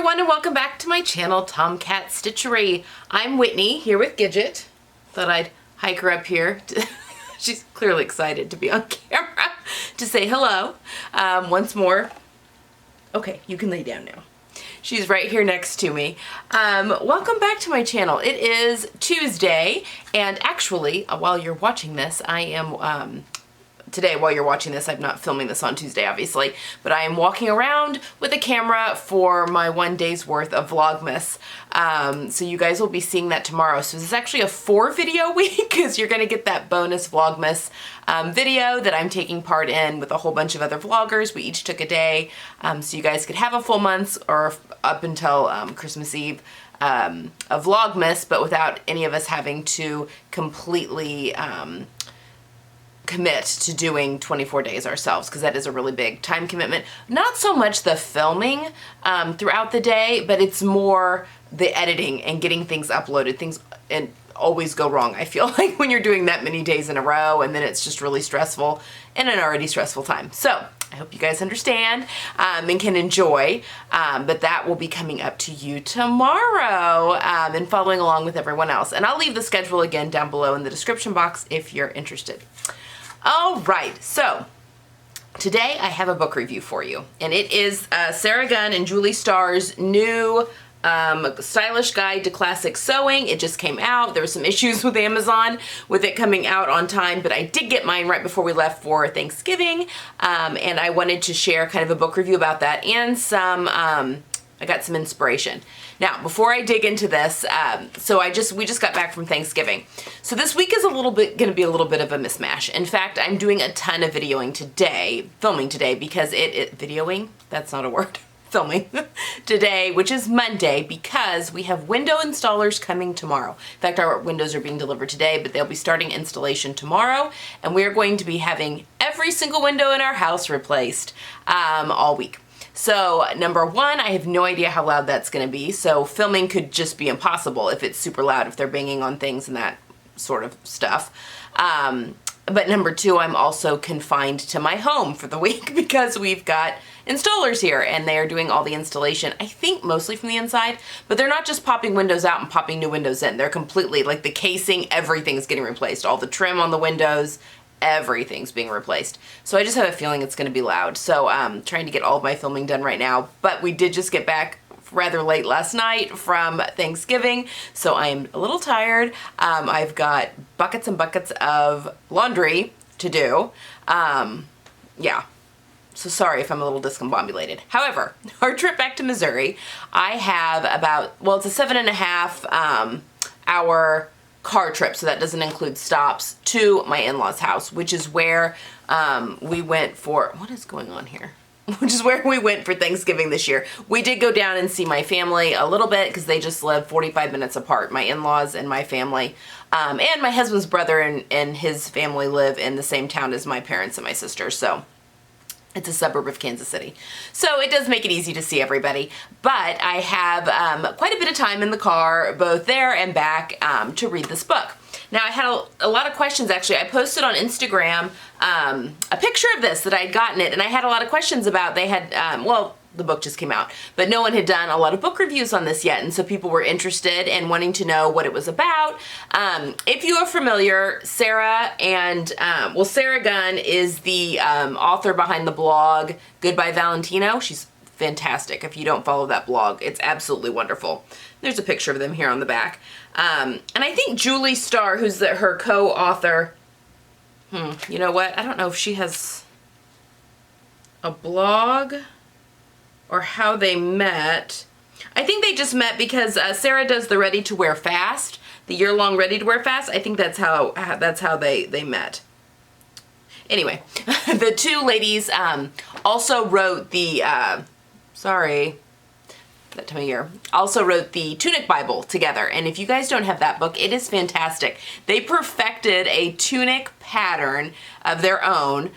everyone, and welcome back to my channel, TomKat Stitchery. I'm Whitney, here with Gidget. Thought I'd hike her up here. She's clearly excited to be on camera to say hello once more. Okay, you can lay down now. She's right here next to me. Welcome back to my channel. It is Tuesday, and actually, while you're watching this, I am today, while you're watching this, I'm not filming this on Tuesday, obviously, but I am walking around with a camera for my 1 day's worth of Vlogmas. So you guys will be seeing that tomorrow. So this is actually a 4-video week because you're going to get that bonus Vlogmas video that I'm taking part in with a whole bunch of other vloggers. We each took a day, so you guys could have a full month or up until Christmas Eve of Vlogmas, but without any of us having to completely commit to doing 24 days ourselves, because that is a really big time commitment. Not so much the filming throughout the day, but it's more the editing and getting things uploaded. Things and always go wrong, I feel like, when you're doing that many days in a row, and then it's just really stressful in an already stressful time. So I hope you guys understand and can enjoy, but that will be coming up to you tomorrow and following along with everyone else. And I'll leave the schedule again down below in the description box if you're interested. All right, so today I have a book review for you, and it is Sarah Gunn and Julie Starr's new stylish guide to classic sewing. It just came out. There were some issues with Amazon with it coming out on time, but I did get mine right before we left for Thanksgiving, and I wanted to share kind of a book review about that and some I got some inspiration. Now, before I dig into this, so we just got back from Thanksgiving. So this week is going to be a little bit of a mismatch. In fact, I'm doing a ton of filming today, because videoing, that's not a word, filming today, which is Monday, because we have window installers coming tomorrow. In fact, our windows are being delivered today, but they'll be starting installation tomorrow, and we're going to be having every single window in our house replaced all week. So number one, I have no idea how loud that's going to be, so filming could just be impossible if it's super loud, if they're banging on things and that sort of stuff. But number two, I'm also confined to my home for the week because we've got installers here and they are doing all the installation, I think mostly from the inside, but they're not just popping windows out and popping new windows in. They're completely, like the casing, everything's getting replaced. All the trim on the windows, everything's being replaced. So I just have a feeling it's going to be loud. So I'm trying to get all of my filming done right now, but we did just get back rather late last night from Thanksgiving, so I'm a little tired. I've got buckets and buckets of laundry to do. Yeah. So sorry if I'm a little discombobulated. However, our trip back to Missouri, I have about, well, it's a 7.5 hour car trip, so that doesn't include stops, to my in-laws' house, which is where we went for, what is going on here? Which is where we went for Thanksgiving this year. We did go down and see my family a little bit because they just live 45 minutes apart, my in-laws and my family. And my husband's brother and his family live in the same town as my parents and my sister, so it's a suburb of Kansas City. So it does make it easy to see everybody. But I have quite a bit of time in the car, both there and back, to read this book. Now, I had a lot of questions, actually. I posted on Instagram a picture of this that I'd gotten it, and I had a lot of questions about, they had, well, the book just came out, but no one had done a lot of book reviews on this yet, and so people were interested and wanting to know what it was about. If you are familiar, Sarah Gunn is the author behind the blog Goodbye Valentino. She's fantastic. If you don't follow that blog, it's absolutely wonderful. There's a picture of them here on the back. And I think Julie Starr, who's her co-author, you know what? I don't know if she has a blog or how they met. I think they just met because Sarah does the Ready to Wear Fast, the year-long Ready to Wear Fast. I think that's how they met. Anyway, the two ladies also wrote the that time of year, also wrote the Tunic Bible together. And if you guys don't have that book, it is fantastic. They perfected a tunic pattern of their own,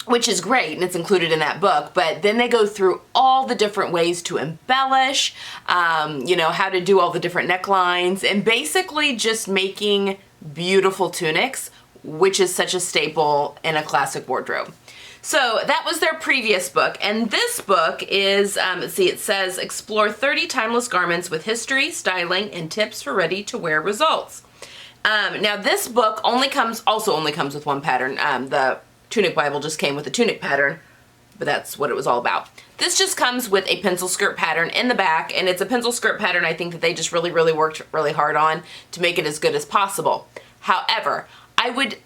which is great, and it's included in that book, but then they go through all the different ways to embellish, you know, how to do all the different necklines, and basically just making beautiful tunics, which is such a staple in a classic wardrobe. So that was their previous book, and this book is, let's see, it says, explore 30 timeless garments with history, styling, and tips for ready-to-wear results. Now this book only comes with one pattern. The Tunic Bible just came with a tunic pattern, but that's what it was all about. This just comes with a pencil skirt pattern in the back, and it's a pencil skirt pattern I think that they just really, really worked really hard on to make it as good as possible. However, I would,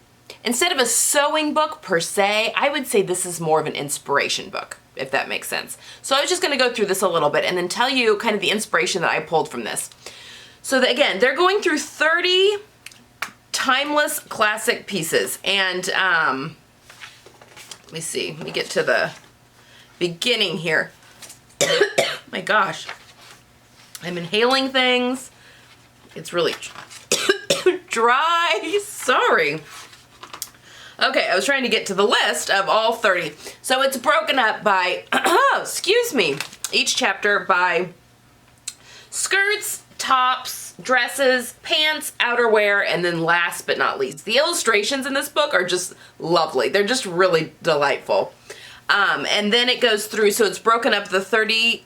instead of a sewing book per se, I would say this is more of an inspiration book, if that makes sense. So I was just going to go through this a little bit and then tell you kind of the inspiration that I pulled from this. So that, again, they're going through 30 timeless classic pieces, and let me see, let me get to the beginning here. My gosh, I'm inhaling things. It's really dry. Sorry. Okay, I was trying to get to the list of all 30. So it's broken up by, excuse me, each chapter by skirts, tops, dresses, pants, outerwear, and then last but not least, the illustrations in this book are just lovely. They're just really delightful. And then it goes through, so it's broken up the 30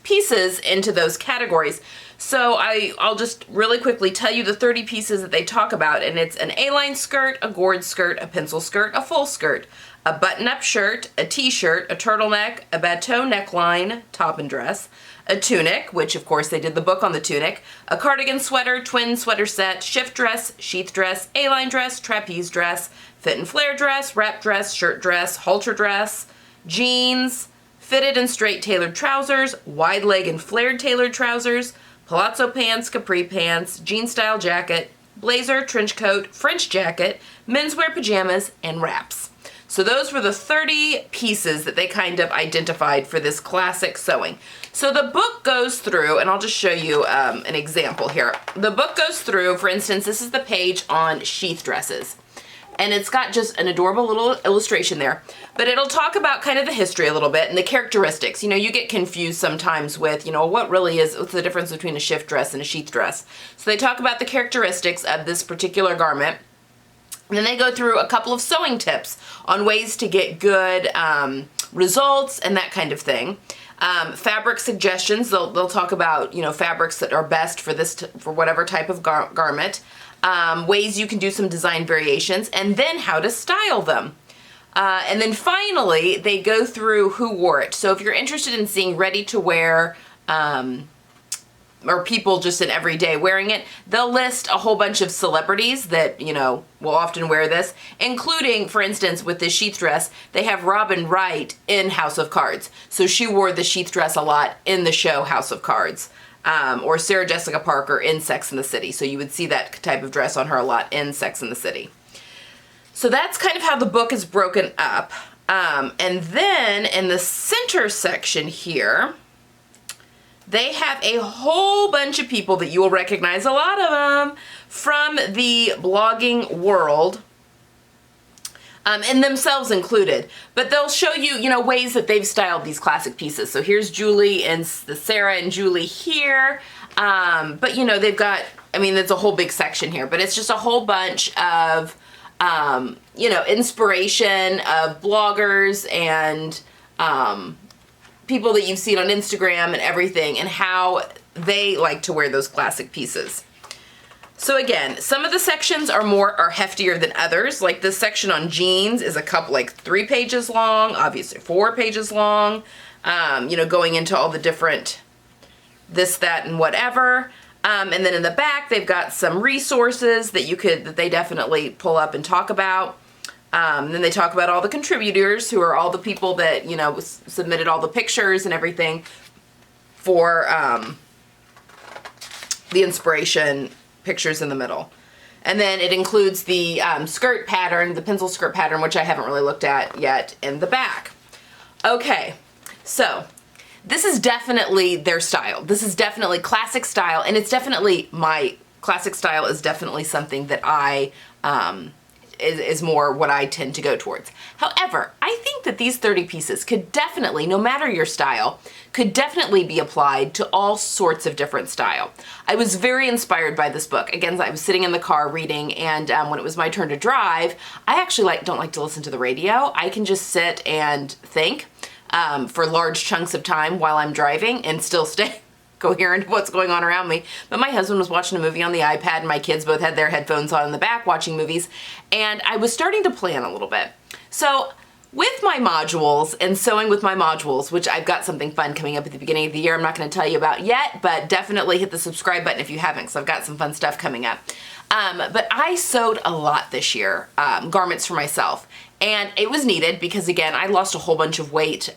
pieces into those categories. So I'll just really quickly tell you the 30 pieces that they talk about, and it's an A-line skirt, a gored skirt, a pencil skirt, a full skirt, a button-up shirt, a t-shirt, a turtleneck, a bateau neckline, top and dress, a tunic, which of course they did the book on the tunic, a cardigan sweater, twin sweater set, shift dress, sheath dress, A-line dress, trapeze dress, fit and flare dress, wrap dress, shirt dress, halter dress, jeans, fitted and straight tailored trousers, wide leg and flared tailored trousers, palazzo pants, capri pants, jean style jacket, blazer, trench coat, French jacket, menswear pajamas, and wraps. So those were the 30 pieces that they kind of identified for this classic sewing. So the book goes through, and I'll just show you an example here. The book goes through, for instance, this is the page on sheath dresses. And it's got just an adorable little illustration there. But it'll talk about kind of the history a little bit and the characteristics. You know, you get confused sometimes with, you know, what's the difference between a shift dress and a sheath dress. So they talk about the characteristics of this particular garment. And then they go through a couple of sewing tips on ways to get good results and that kind of thing. Fabric suggestions, they'll talk about, you know, fabrics that are best for for whatever type of garment. Ways you can do some design variations, and then how to style them. And then finally, they go through who wore it. So if you're interested in seeing ready-to-wear, or people just in everyday wearing it, they'll list a whole bunch of celebrities that, you know, will often wear this, including, for instance, with this sheath dress, they have Robin Wright in House of Cards. So she wore the sheath dress a lot in the show House of Cards. Or Sarah Jessica Parker in Sex and the City. So you would see that type of dress on her a lot in Sex and the City. So that's kind of how the book is broken up. And then in the center section here, they have a whole bunch of people that you will recognize, a lot of them, from the blogging world. And themselves included. But they'll show you, you know, ways that they've styled these classic pieces. So here's Julie and the Sarah and Julie here. But, you know, they've got, I mean, there's a whole big section here. But it's just a whole bunch of, you know, inspiration of bloggers and people that you've seen on Instagram and everything, and how they like to wear those classic pieces. So again, some of the sections are heftier than others. Like this section on jeans is like 3 pages long, obviously 4 pages long. You know, going into all the different this, that, and whatever. And then in the back, they've got some resources that they definitely pull up and talk about. Then they talk about all the contributors, who are all the people that, you know, submitted all the pictures and everything for the inspiration pictures in the middle. And then it includes the skirt pattern, the pencil skirt pattern, which I haven't really looked at yet, in the back. Okay, so this is definitely their style. This is definitely classic style, and it's definitely, my classic style is definitely something that I is more what I tend to go towards. However, I think that these 30 pieces could definitely, no matter your style, could definitely be applied to all sorts of different style. I was very inspired by this book. Again, I was sitting in the car reading, and when it was my turn to drive, I actually don't like to listen to the radio. I can just sit and think for large chunks of time while I'm driving and still stay coherent of what's going on around me. But my husband was watching a movie on the iPad, and my kids both had their headphones on in the back watching movies, and I was starting to plan a little bit. So with my modules and sewing with my modules, which I've got something fun coming up at the beginning of the year I'm not going to tell you about yet, but definitely hit the subscribe button if you haven't, because I've got some fun stuff coming up. But I sewed a lot this year, garments for myself, and it was needed because, again, I lost a whole bunch of weight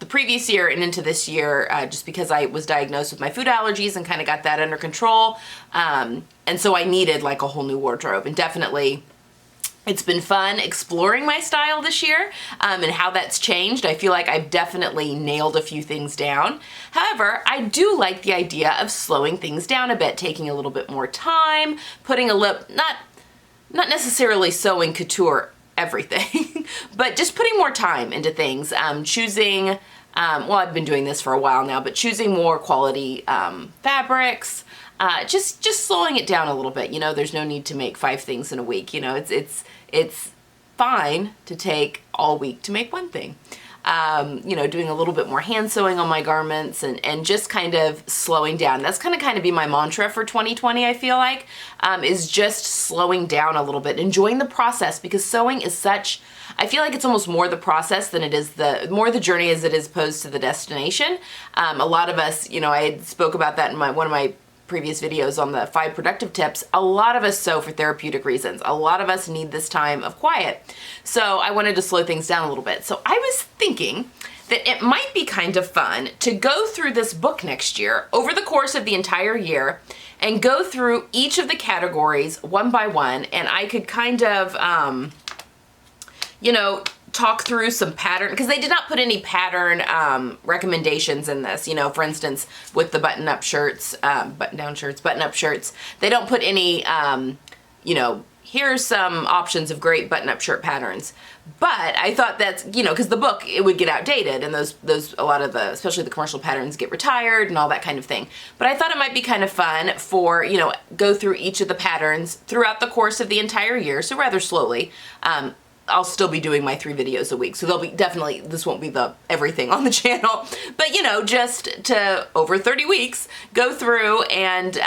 the previous year and into this year, just because I was diagnosed with my food allergies and kind of got that under control. And so I needed like a whole new wardrobe, and definitely it's been fun exploring my style this year and how that's changed. I feel like I've definitely nailed a few things down. However, I do like the idea of slowing things down a bit, taking a little bit more time, putting a lip, not necessarily sewing couture everything, but just putting more time into things, choosing, well, I've been doing this for a while now, but choosing more quality fabrics, just slowing it down a little bit. You know, there's no need to make 5 things in a week. You know, it's fine to take all week to make one thing. You know, doing a little bit more hand sewing on my garments and just kind of slowing down. That's kind of be my mantra for 2020, I feel like, is just slowing down a little bit, enjoying the process, because sewing is such, I feel like it's almost more the process than it is more the journey as it is opposed to the destination. A lot of us, you know, I spoke about that in one of my previous videos on the 5 productive tips. A lot of us sew for therapeutic reasons. A lot of us need this time of quiet. So I wanted to slow things down a little bit. So I was thinking that it might be kind of fun to go through this book next year over the course of the entire year and go through each of the categories one by one, and I could kind of, you know, talk through some pattern, because they did not put any pattern recommendations in this. You know, for instance, with the button-up shirts, button-down shirts, button-up shirts, they don't put any, you know, here's some options of great button-up shirt patterns. But I thought that's, you know, because the book, it would get outdated, and those a lot of the, especially the commercial patterns, get retired and all that kind of thing. But I thought it might be kind of fun for, you know, go through each of the patterns throughout the course of the entire year, so rather slowly. I'll still be doing my 3 videos a week, so there'll be definitely, this won't be the everything on the channel, but you know, just to over 30 weeks go through and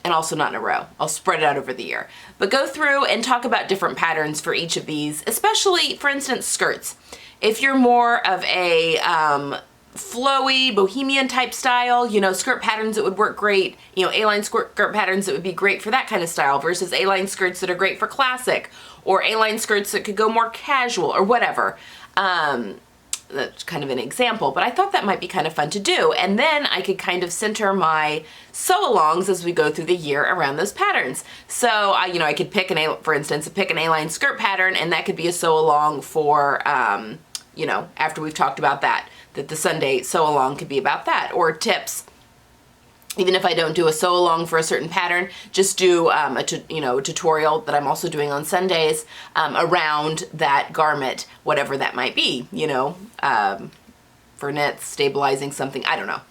also not in a row. I'll spread it out over the year, but go through and talk about different patterns for each of these, especially, for instance, skirts. If you're more of a flowy bohemian type style, you know, skirt patterns that would work great, you know, A-line skirt patterns that would be great for that kind of style versus A-line skirts that are great for classic, or A-line skirts that could go more casual or whatever. That's kind of an example, but I thought that might be kind of fun to do. And then I could kind of center my sew-alongs as we go through the year around those patterns. So, you know, I could pick for instance, pick an A-line skirt pattern, and that could be a sew-along for, you know, after we've talked about that the Sunday sew-along could be about that, or tips. Even if I don't do a sew-along for a certain pattern, just do a tutorial that I'm also doing on Sundays around that garment, whatever that might be, you know, for knits, stabilizing something, I don't know.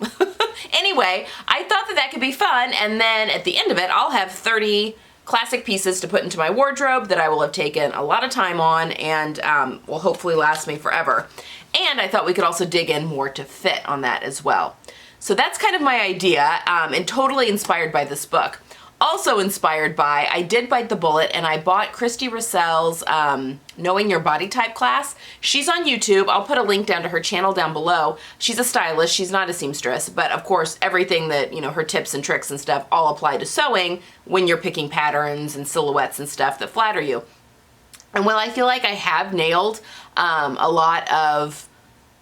Anyway, I thought that could be fun, and then at the end of it, I'll have 30 classic pieces to put into my wardrobe that I will have taken a lot of time on and will hopefully last me forever. And I thought we could also dig in more to fit on that as well. So that's kind of my idea, and totally inspired by this book. Also inspired by, I did bite the bullet and I bought Christy Russell's Knowing Your Body Type class. She's on YouTube. I'll put a link down to her channel down below. She's a stylist. She's not a seamstress, but of course everything that, you know, her tips and tricks and stuff all apply to sewing when you're picking patterns and silhouettes and stuff that flatter you. And while I feel like I have nailed a lot of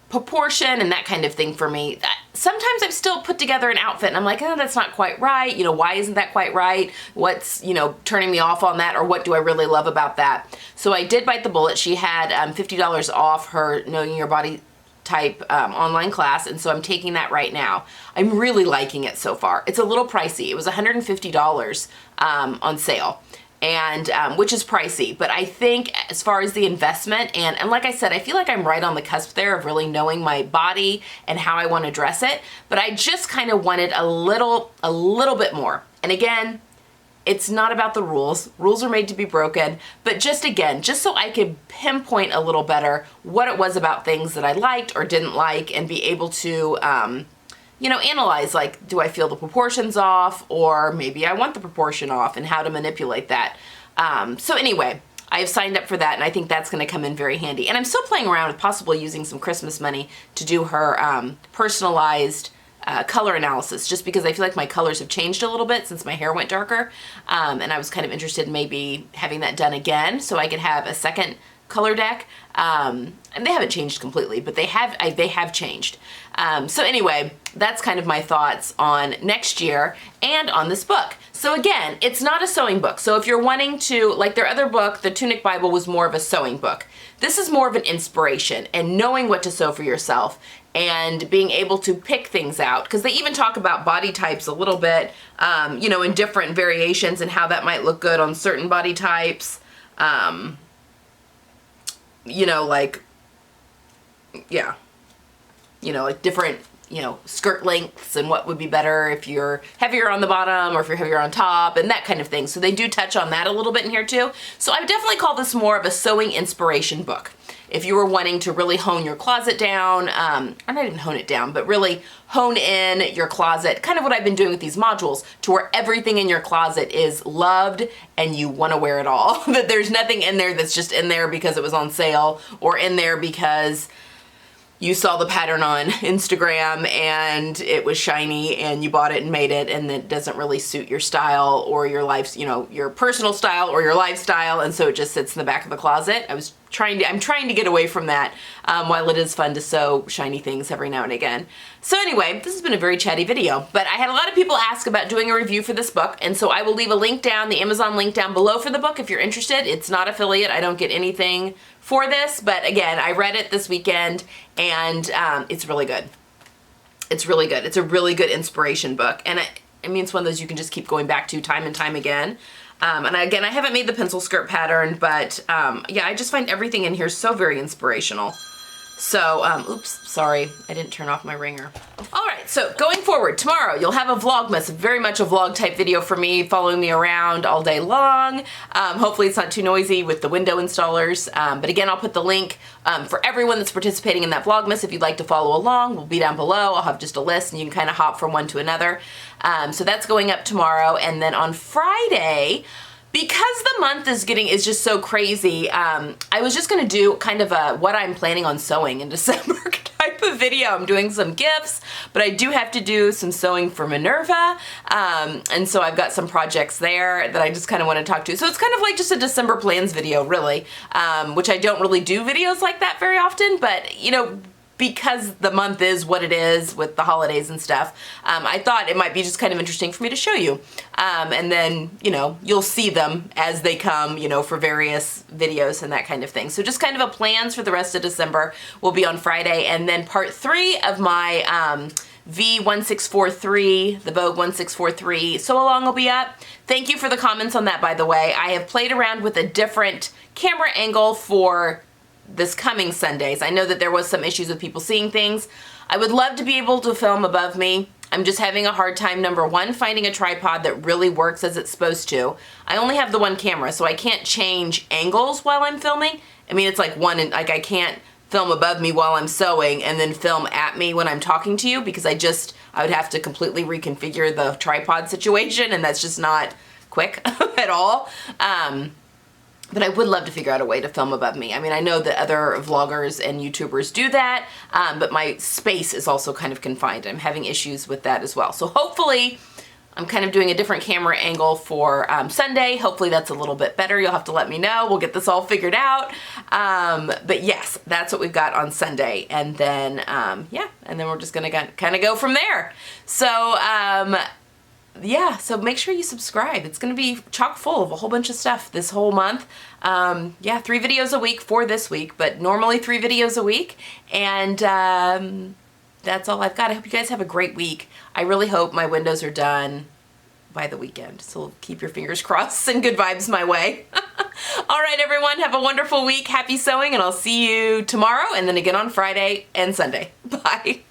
proportion and that kind of thing for me, sometimes I've still put together an outfit and I'm like, oh, that's not quite right. You know, why isn't that quite right? What's, you know, turning me off on that, or what do I really love about that? So I did bite the bullet. She had $50 off her Knowing Your Body Type online class, and so I'm taking that right now. I'm really liking it so far. It's a little pricey. It was $150 on sale. and which is pricey. But I think as far as the investment, and like I said, I feel like I'm right on the cusp there of really knowing my body and how I want to dress it. But I just kind of wanted a little bit more. And again, it's not about the rules. Rules are made to be broken, but just again, just so I could pinpoint a little better what it was about things that I liked or didn't like, and be able to, you know, analyze, like, do I feel the proportions off, or maybe I want the proportion off, and how to manipulate that. So anyway, I have signed up for that, and I think that's going to come in very handy. And I'm still playing around with possibly using some Christmas money to do her personalized color analysis, just because I feel like my colors have changed a little bit since my hair went darker, and I was kind of interested in maybe having that done again so I could have a second color deck. And they haven't changed completely, but they have changed. So anyway, that's kind of my thoughts on next year and on this book. So again, it's not a sewing book. So if you're wanting to, like their other book, the Tunic Bible, was more of a sewing book. This is more of an inspiration and knowing what to sew for yourself and being able to pick things out, because they even talk about body types a little bit, you know, in different variations and how that might look good on certain body types. You know, like, yeah, you know, like different, you know, skirt lengths and what would be better if you're heavier on the bottom or if you're heavier on top and that kind of thing. So they do touch on that a little bit in here too. So I would definitely call this more of a sewing inspiration book. If you were wanting to really hone your closet down, or not even hone it down, but really hone in your closet, kind of what I've been doing with these modules, to where everything in your closet is loved and you want to wear it all. That there's nothing in there that's just in there because it was on sale, or in there because you saw the pattern on Instagram and it was shiny and you bought it and made it, and it doesn't really suit your style or your life, you know, your personal style or your lifestyle, and so it just sits in the back of the closet. I'm trying to get away from that, while it is fun to sew shiny things every now and again. So anyway, this has been a very chatty video, but I had a lot of people ask about doing a review for this book, and so I will leave a link down, the Amazon link down below for the book if you're interested. It's not affiliate, I don't get anything for this, but again, I read it this weekend, and it's really good. It's really good. It's a really good inspiration book, and I mean, it's one of those you can just keep going back to time and time again. And again, I haven't made the pencil skirt pattern, but yeah, I just find everything in here so very inspirational. So, oops, sorry, I didn't turn off my ringer. All right, so going forward, tomorrow you'll have a Vlogmas, very much a vlog type video for me, following me around all day long. Hopefully it's not too noisy with the window installers. But again, I'll put the link for everyone that's participating in that Vlogmas. If you'd like to follow along, we'll be down below. I'll have just a list and you can kind of hop from one to another. So that's going up tomorrow. And then on Friday, because the month is just so crazy, I was just gonna do kind of a what I'm planning on sewing in December type of video. I'm doing some gifts, but I do have to do some sewing for Minerva, and so I've got some projects there that I just kind of want to talk to. So it's kind of like just a December plans video, really, which I don't really do videos like that very often, but you know, because the month is what it is with the holidays and stuff, I thought it might be just kind of interesting for me to show you. And then, you know, you'll see them as they come, you know, for various videos and that kind of thing. So just kind of a plans for the rest of December will be on Friday. And then part 3 of my V1643, the Vogue 1643 sew along will be up. Thank you for the comments on that, by the way. I have played around with a different camera angle for this coming Sundays. I know that there was some issues with people seeing things. I would love to be able to film above me. I'm just having a hard time, number one, finding a tripod that really works as it's supposed to. I only have the one camera, so I can't change angles while I'm filming. I mean, it's like one, and like I can't film above me while I'm sewing and then film at me when I'm talking to you, because I would have to completely reconfigure the tripod situation, and that's just not quick at all. But I would love to figure out a way to film above me. I mean, I know that other vloggers and YouTubers do that, but my space is also kind of confined. I'm having issues with that as well. So hopefully, I'm kind of doing a different camera angle for Sunday. Hopefully that's a little bit better. You'll have to let me know. We'll get this all figured out. But yes, that's what we've got on Sunday. And then, yeah, and then we're just gonna kind of go from there. So, yeah, so make sure you subscribe. It's going to be chock full of a whole bunch of stuff this whole month. Yeah, 3 videos a week for this week, but normally 3 videos a week. And that's all I've got. I hope you guys have a great week. I really hope my windows are done by the weekend. So keep your fingers crossed, and good vibes my way. All right, everyone, have a wonderful week. Happy sewing, and I'll see you tomorrow and then again on Friday and Sunday. Bye.